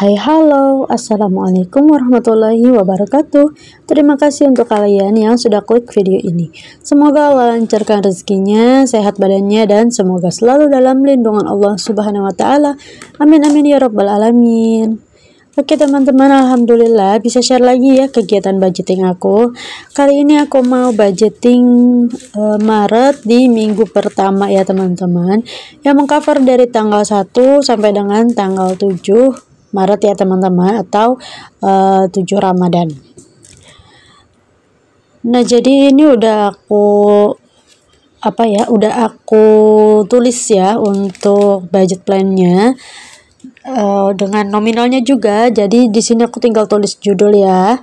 Hai halo, assalamualaikum warahmatullahi wabarakatuh. Terima kasih untuk kalian yang sudah klik video ini. Semoga Allah lancarkan rezekinya, sehat badannya, dan semoga selalu dalam lindungan Allah Subhanahu wa Ta'ala. Amin amin ya Rabbal alamin. Oke teman-teman, alhamdulillah bisa share lagi ya kegiatan budgeting aku. Kali ini aku mau budgeting Maret di minggu pertama ya teman-teman, yang mengcover dari tanggal 1 sampai dengan tanggal 7 Maret ya teman-teman, atau 7 Ramadan. Nah, jadi ini udah aku tulis ya untuk budget plan-nya dengan nominalnya juga. Jadi di sini aku tinggal tulis judul ya.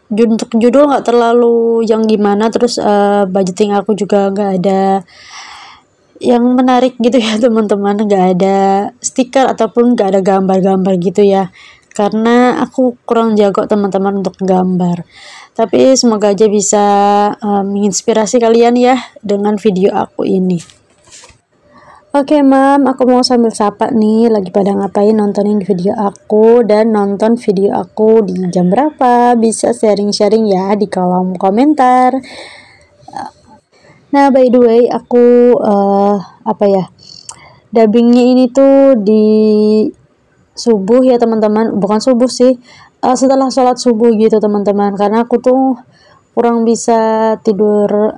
Untuk judul nggak terlalu yang gimana, terus budgeting aku juga nggak ada yang menarik gitu ya teman-teman, nggak ada stiker ataupun nggak ada gambar-gambar gitu ya, karena aku kurang jago teman-teman untuk gambar. Tapi semoga aja bisa menginspirasi kalian ya dengan video aku ini. Oke mam, aku mau sambil sapa nih, lagi pada ngapain nontonin video aku, dan nonton video aku di jam berapa, bisa sharing-sharing ya di kolom komentar. Nah, by the way, aku dubbingnya ini tuh di subuh ya teman-teman, bukan subuh sih, setelah sholat subuh gitu teman-teman, karena aku tuh kurang bisa tidur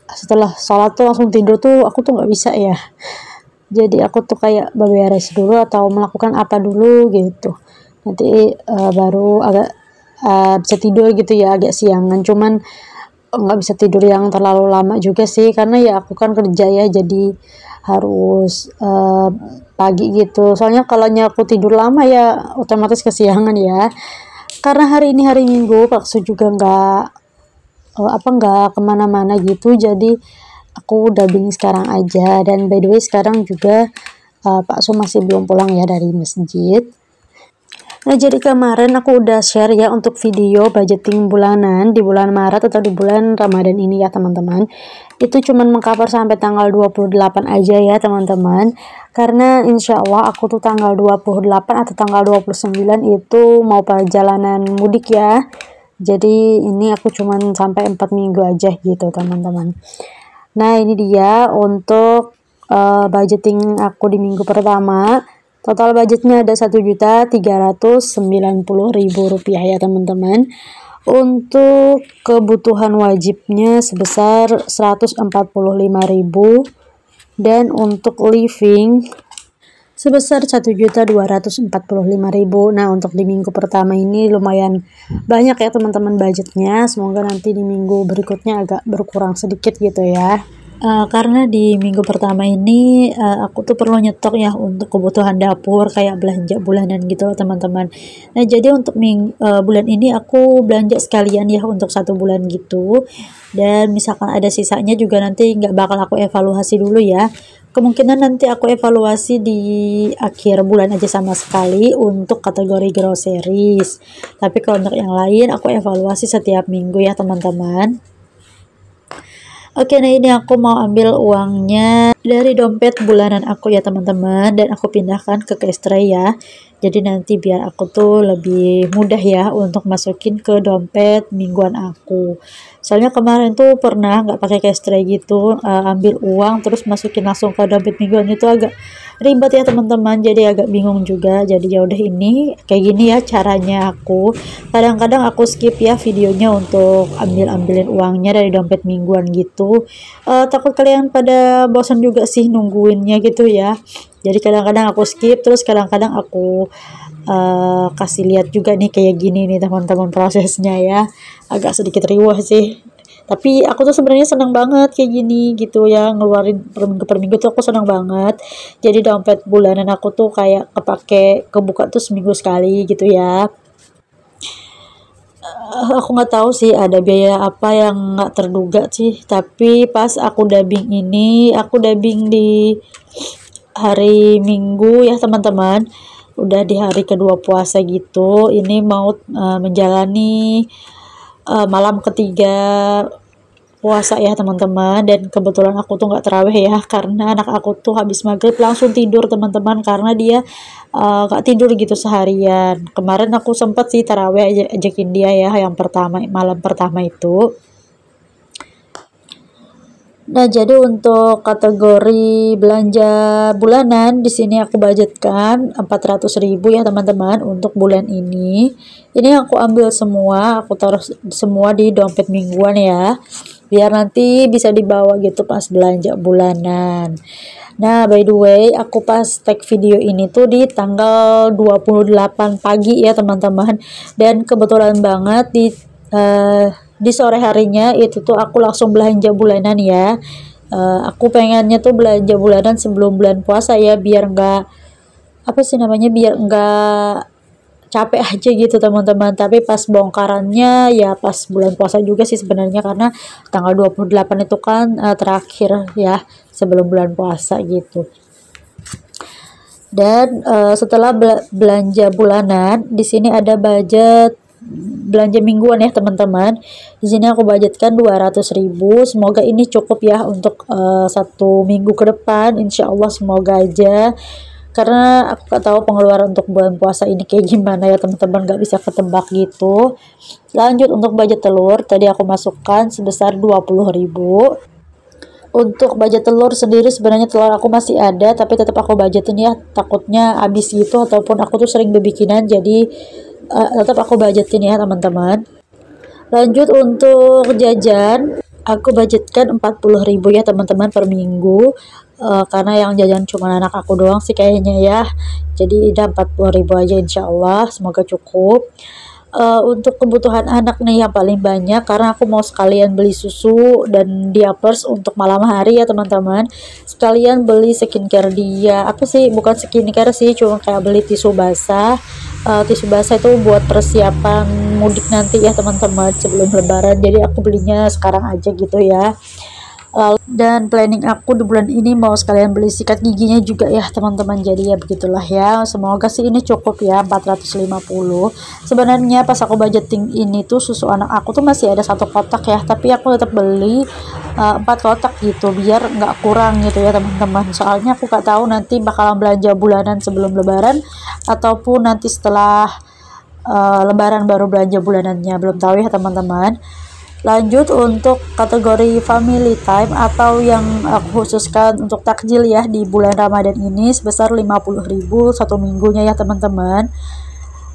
setelah sholat tuh langsung tidur tuh, aku tuh nggak bisa ya. Jadi aku tuh kayak beberes dulu atau melakukan apa dulu gitu, nanti baru agak bisa tidur gitu ya, agak siangan. Cuman nggak bisa tidur yang terlalu lama juga sih, karena ya aku kan kerja ya, jadi harus pagi gitu. Soalnya kalau aku tidur lama ya otomatis kesiangan ya. Karena hari ini hari Minggu, Pak Su juga nggak kemana-mana gitu, jadi aku dubbing sekarang aja. Dan by the way sekarang juga Pak Su masih belum pulang ya dari masjid. Nah, jadi kemarin aku udah share ya untuk video budgeting bulanan di bulan Maret atau di bulan Ramadan ini ya teman-teman. Itu cuman mengcover sampai tanggal 28 aja ya teman-teman. Karena insya Allah aku tuh tanggal 28 atau tanggal 29 itu mau perjalanan mudik ya. Jadi ini aku cuman sampai 4 minggu aja gitu teman-teman. Nah, ini dia untuk budgeting aku di minggu pertama. Total budgetnya ada Rp1.390.000 ya teman-teman. Untuk kebutuhan wajibnya sebesar Rp145.000, dan untuk living sebesar Rp1.245.000. Nah, untuk di minggu pertama ini lumayan banyak ya teman-teman budgetnya. Semoga nanti di minggu berikutnya agak berkurang sedikit gitu ya. Karena di minggu pertama ini aku tuh perlu nyetok ya untuk kebutuhan dapur, kayak belanja bulanan gitu loh teman-teman. Nah, jadi untuk bulan ini aku belanja sekalian ya untuk 1 bulan gitu, dan misalkan ada sisanya juga nanti nggak bakal aku evaluasi dulu ya. Kemungkinan nanti aku evaluasi di akhir bulan aja sama sekali untuk kategori groceries. Tapi kalau untuk yang lain aku evaluasi setiap minggu ya teman-teman. Oke, nah ini aku mau ambil uangnya dari dompet bulanan aku ya teman-teman, dan aku pindahkan ke Cashtrade ya. Jadi nanti biar aku tuh lebih mudah ya untuk masukin ke dompet mingguan aku. Soalnya kemarin tuh pernah nggak pakai Cashtrade gitu, ambil uang terus masukin langsung ke dompet mingguan, itu agak ribet ya teman-teman, jadi agak bingung juga. Jadi ya udah, ini kayak gini ya caranya aku. Kadang-kadang aku skip ya videonya untuk ambilin uangnya dari dompet mingguan gitu. Takut kalian pada bosan juga sih nungguinnya gitu ya. Jadi kadang-kadang aku skip, terus kadang-kadang aku kasih lihat juga nih kayak gini nih teman-teman prosesnya ya. Agak sedikit riwah sih. Tapi aku tuh sebenarnya senang banget kayak gini gitu ya, ngeluarin per minggu tuh aku senang banget. Jadi dompet bulanan aku tuh kayak kebuka tuh seminggu sekali gitu ya. Aku nggak tahu sih ada biaya apa yang nggak terduga sih, tapi pas aku dubbing di hari Minggu ya teman-teman, udah di hari kedua puasa gitu. Ini mau menjalani malam ketiga puasa ya teman-teman, dan kebetulan aku tuh nggak taraweh ya karena anak aku tuh habis maghrib langsung tidur teman-teman, karena dia nggak tidur gitu seharian. Kemarin aku sempet sih taraweh ajakin dia ya, yang pertama malam pertama itu. Nah, jadi untuk kategori belanja bulanan di sini aku budgetkan 400.000 ya teman-teman untuk bulan ini. Ini aku ambil semua, aku taruh semua di dompet mingguan ya. Biar nanti bisa dibawa gitu pas belanja bulanan. Nah, by the way, aku pas tag video ini tuh di tanggal 28 pagi ya teman-teman. Dan kebetulan banget di sore harinya itu tuh aku langsung belanja bulanan ya. Aku pengennya tuh belanja bulanan sebelum bulan puasa ya, biar nggak apa sih namanya, biar nggak capek aja gitu teman-teman. Tapi pas bongkarannya ya pas bulan puasa juga sih sebenarnya, karena tanggal 28 itu kan terakhir ya sebelum bulan puasa gitu. Dan setelah belanja bulanan, di sini ada budget belanja mingguan ya teman-teman. Di sini aku budgetkan 200.000. Semoga ini cukup ya untuk 1 minggu ke depan. Insya Allah semoga aja. Karena aku gak tahu pengeluaran untuk bulan puasa ini kayak gimana ya teman-teman, gak bisa ketebak gitu. Lanjut untuk budget telur, tadi aku masukkan sebesar 20.000. Untuk budget telur sendiri sebenarnya telur aku masih ada, tapi tetap aku budgetin ya, takutnya habis gitu, ataupun aku tuh sering berbikinan, jadi tetap aku budgetin ya teman-teman. Lanjut untuk jajan, aku budgetkan 40.000 ya teman-teman per minggu. Karena yang jajan cuma anak aku doang sih kayaknya ya, jadi udah 40.000 aja insya Allah, semoga cukup. Untuk kebutuhan anak nih yang paling banyak, karena aku mau sekalian beli susu dan diapers untuk malam hari ya teman-teman, sekalian beli skincare dia, apa sih, bukan skincare sih, cuma kayak beli tisu basah. Tisu basah itu buat persiapan mudik nanti ya teman-teman, sebelum lebaran, jadi aku belinya sekarang aja gitu ya. Dan planning aku di bulan ini mau sekalian beli sikat giginya juga ya teman-teman, jadi ya begitulah ya, semoga sih ini cukup ya 450. Sebenarnya pas aku budgeting ini tuh susu anak aku tuh masih ada 1 kotak ya, tapi aku tetap beli 4 kotak gitu biar nggak kurang gitu ya teman-teman, soalnya aku gak tahu nanti bakalan belanja bulanan sebelum lebaran ataupun nanti setelah lebaran baru belanja bulanannya, belum tahu ya teman-teman. Lanjut untuk kategori family time atau yang aku khususkan untuk takjil ya di bulan Ramadan ini sebesar 50.000 1 minggunya ya teman-teman.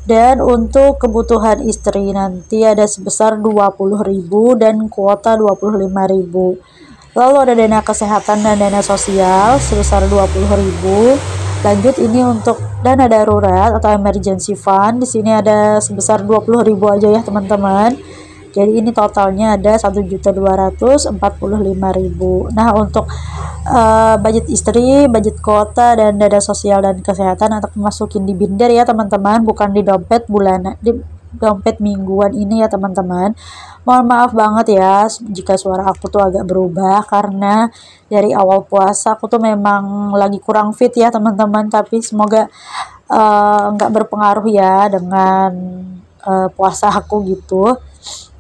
Dan untuk kebutuhan istri nanti ada sebesar 20.000 dan kuota 25.000. Lalu ada dana kesehatan dan dana sosial sebesar 20.000. Lanjut ini untuk dana darurat atau emergency fund, di sini ada sebesar 20.000 aja ya teman-teman. Jadi ini totalnya ada 1.245.000. Nah, untuk budget istri, budget kuota dan dana sosial dan kesehatan untuk masukin di binder ya teman-teman, bukan di dompet bulanan, di dompet mingguan ini ya teman-teman. Mohon maaf banget ya jika suara aku tuh agak berubah, karena dari awal puasa aku tuh memang lagi kurang fit ya teman-teman, tapi semoga nggak berpengaruh ya dengan puasa aku gitu.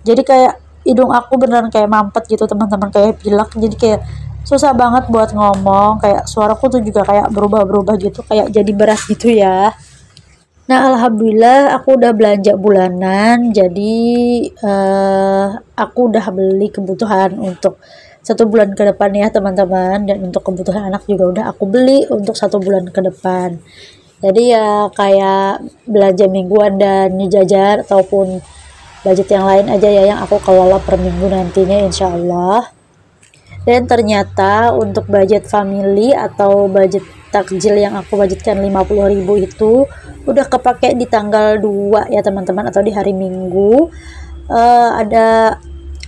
Jadi kayak hidung aku beneran kayak mampet gitu teman-teman, kayak pilek, jadi kayak susah banget buat ngomong, kayak suaraku tuh juga kayak berubah-berubah gitu, kayak jadi berat gitu ya. Nah, alhamdulillah aku udah belanja bulanan, jadi aku udah beli kebutuhan untuk 1 bulan ke depan ya teman-teman, dan untuk kebutuhan anak juga udah aku beli untuk 1 bulan ke depan. Jadi ya kayak belanja mingguan dan jajan ataupun budget yang lain aja ya yang aku kelola per minggu nantinya insya Allah. Dan ternyata untuk budget family atau budget takjil yang aku budgetkan 50.000 itu udah kepake di tanggal 2 ya teman-teman, atau di hari Minggu. Ada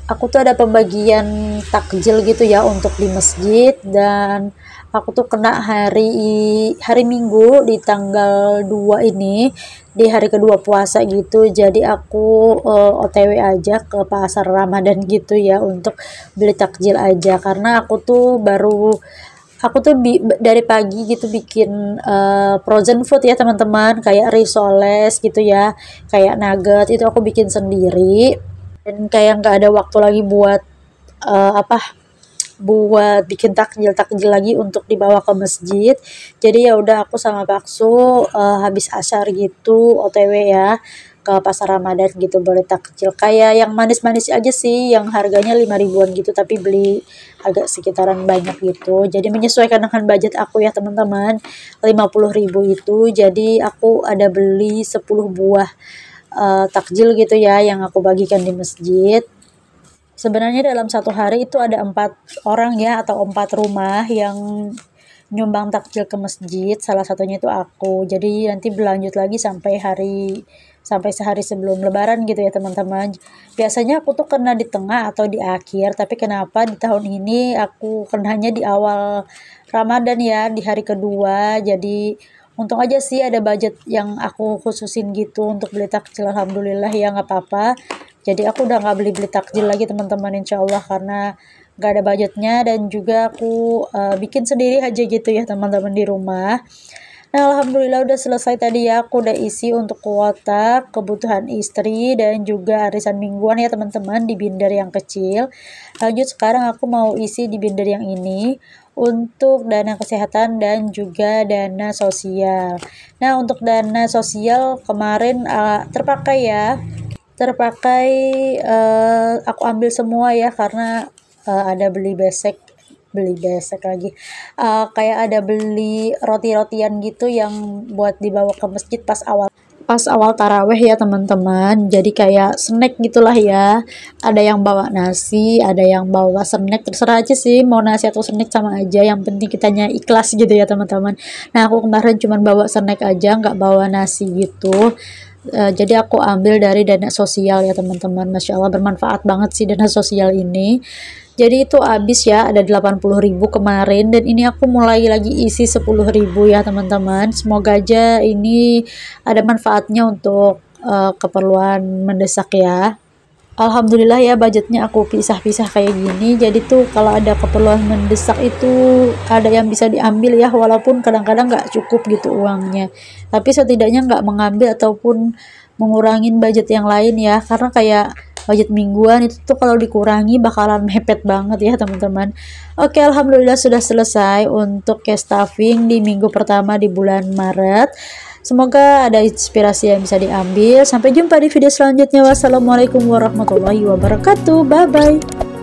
aku tuh ada pembagian takjil gitu ya untuk di masjid, dan aku tuh kena hari Minggu di tanggal 2 ini, di hari kedua puasa gitu. Jadi aku OTW aja ke pasar Ramadan gitu ya untuk beli takjil aja, karena aku tuh dari pagi gitu bikin frozen food ya teman-teman, kayak risoles gitu ya, kayak nugget itu aku bikin sendiri, dan kayak nggak ada waktu lagi buat buat bikin takjil lagi untuk dibawa ke masjid. Jadi ya udah aku sama bakso habis asyar gitu OTW ya ke pasar Ramadan gitu, boleh takjil kayak yang manis-manis aja sih, yang harganya 5 ribuan gitu, tapi beli agak sekitaran banyak gitu. Jadi menyesuaikan dengan budget aku ya teman-teman, 50 ribu itu. Jadi aku ada beli 10 buah takjil gitu ya, yang aku bagikan di masjid. Sebenarnya dalam satu hari itu ada 4 orang ya, atau 4 rumah yang nyumbang takjil ke masjid, salah satunya itu aku. Jadi nanti berlanjut lagi sampai sehari sebelum lebaran gitu ya teman-teman. Biasanya aku tuh kena di tengah atau di akhir, tapi kenapa di tahun ini aku kenanya di awal Ramadan ya, di hari kedua. Jadi untung aja sih ada budget yang aku khususin gitu untuk beli takjil, alhamdulillah ya, nggak apa-apa. Jadi aku udah nggak beli-beli takjil lagi teman-teman, insya Allah, karena nggak ada budgetnya, dan juga aku bikin sendiri aja gitu ya teman-teman di rumah. Nah alhamdulillah udah selesai tadi ya, aku udah isi untuk kuota kebutuhan istri dan juga arisan mingguan ya teman-teman di binder yang kecil. Lanjut sekarang aku mau isi di binder yang ini untuk dana kesehatan dan juga dana sosial. Nah untuk dana sosial kemarin terpakai, aku ambil semua ya, karena ada beli besek lagi, kayak ada beli roti-rotian gitu yang buat dibawa ke masjid pas awal taraweh ya teman-teman. Jadi kayak snack gitulah ya, ada yang bawa nasi, ada yang bawa snack, terserah aja sih mau nasi atau snack sama aja, yang penting kitanya ikhlas gitu ya teman-teman. Nah aku kemarin cuman bawa snack aja, nggak bawa nasi gitu. Jadi aku ambil dari dana sosial ya teman-teman. Masya Allah bermanfaat banget sih dana sosial ini. Jadi itu habis ya, ada 80 ribu kemarin, dan ini aku mulai lagi isi 10 ribu ya teman-teman. Semoga aja ini ada manfaatnya untuk keperluan mendesak ya. Alhamdulillah ya, budgetnya aku pisah-pisah kayak gini. Jadi tuh kalau ada keperluan mendesak itu ada yang bisa diambil ya, walaupun kadang-kadang nggak cukup gitu uangnya. Tapi setidaknya nggak mengambil ataupun mengurangin budget yang lain ya, karena kayak budget mingguan itu tuh kalau dikurangi bakalan mepet banget ya teman-teman. Oke, alhamdulillah sudah selesai untuk cash stuffing di minggu pertama di bulan Maret. Semoga ada inspirasi yang bisa diambil. Sampai jumpa di video selanjutnya. Wassalamualaikum warahmatullahi wabarakatuh. Bye bye.